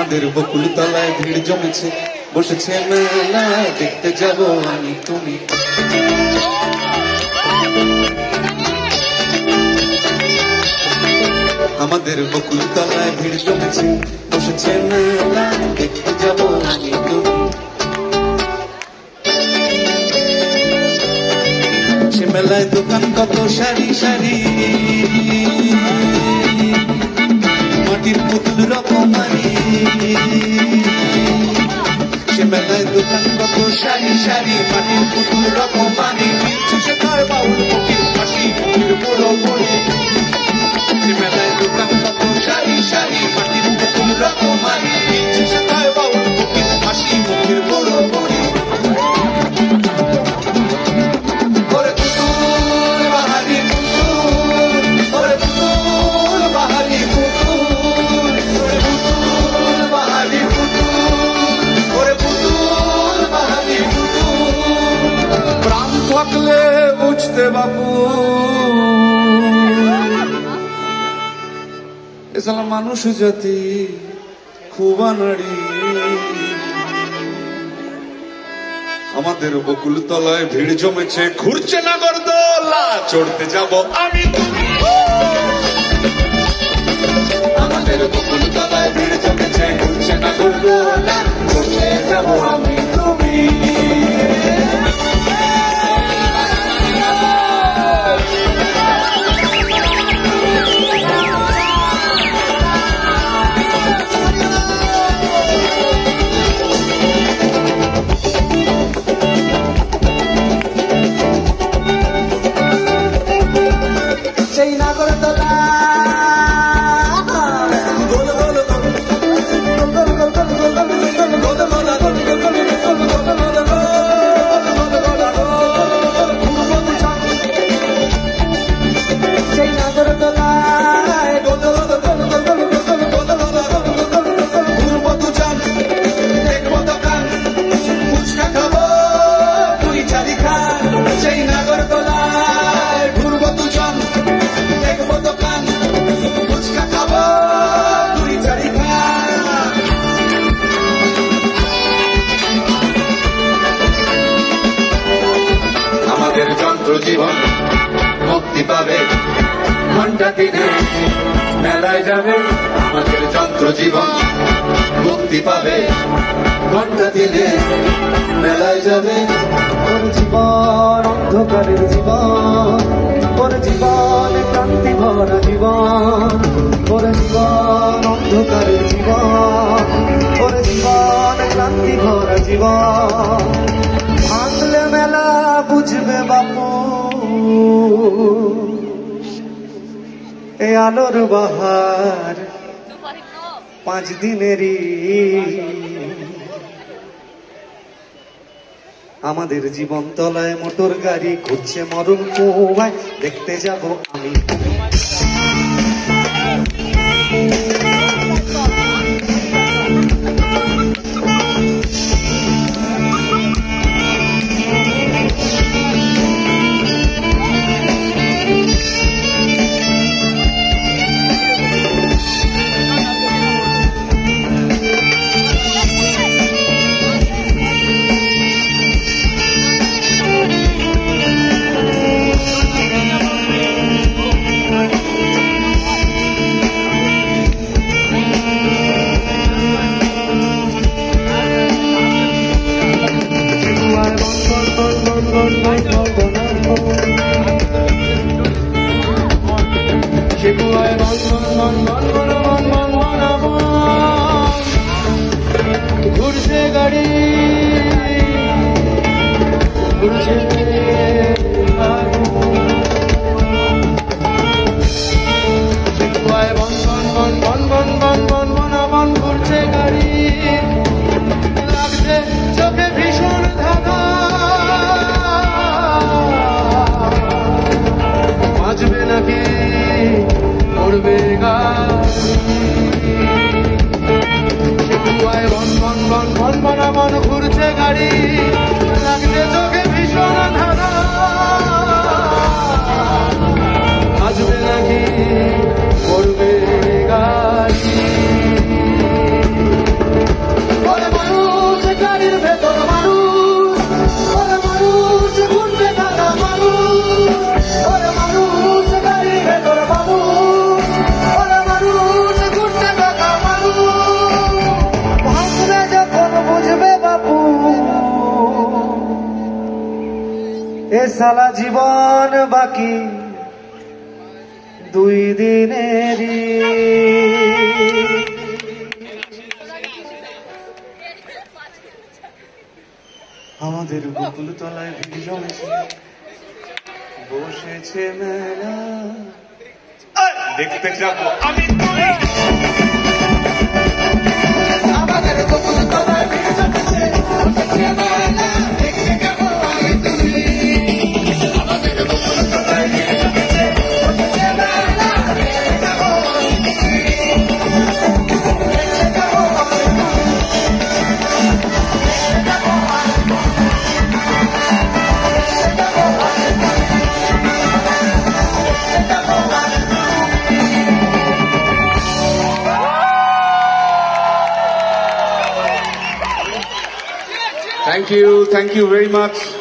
আমাদের বকুল তলায় ভিড় জমেছে, বসেছে মেলা, দেখতে যাব আমি তুমি। আমাদের বকুল তলায় ভিড় জমেছে, বসেছে মেলা, দেখতে যাব আমি তুমি। সে মেলায় দোকান কত সারি সারি, মাটির পুতুল রকমারি। সে মেলায় দোকান কত সারি সারি, মাটির পুতুল রকমারি। মিলছে সে তার বাউল ফকির হাসি, মুখের বড় বড়ি। সে মেলায় দোকান কত সারি সারি, মাটির পুতুল রকমারি। মিলছে সে তার বাউল ফকির হাসি, মুখের বড় বড়ি। থাকলে বুঝতে বাবু, এসালা মানুষ জাতি খুব আনাড়ি। আমাদের বকুল তলায় ভিড় জমেছে, ঘুরছে নাগরদোলা, চড়তে যাব আমি তুমি। আমাদের বকুল তলায় ভিড় জমেছে, ঘুরছে নাগরদোলা, চড়তে যাব আমি তুমি। সেই নাগরদোলা জীবন মুক্তি পাবে, ঘন্টা দিনে মেলায় যাবে। আমাদের যন্ত্র জীবন মুক্তি পাবে, ঘন্টা দিনে মেলায় যাবে। ওর জীবন অন্ধকারের জীবন, ওর জীবন ক্রান্তি ভরা জীবন। ওর জীবন অন্ধকারের জীবন, ওর জীবন ক্রান্তি ভরা জীবন। ভাঙলে মেলা বুঝবে বাপু, এ আলোর বাহার 5 দিনেরই। আমাদের জীবন তলায় মোটর গাড়ি ঘুরছে মরণ কুয়ায়, দেখতে যাব আমি। ঘুরছে গাড়ি, ঘুরছে ঘুরছে গাড়ি। লাগছে চোখে ভীষণ ধাঁধা, বাজবে নাকি উড়বে বন ঘুরছে গাড়ি, লাগছে চোখে ভীষণ ধাঁধা। সালা জীবন বাকি 2 দিনেরই। আমাদের বকুল তলায় ভিড় জমেছে, বসেছে মেলা, দেখতে যাবো আমি তুই। আমাদের বকুল তলায় ভিড় জমেছে, বসেছে মেলা, দেখতে যাবো আমি তুই। আমাদের বকুল তলায় ভিড় জমেছে, বসেছে মেলা, দেখতে যাবো আমি তুই। দেখতে যাবো আমি তুই। দেখতে যাবো আমি তুই। Thank you very much.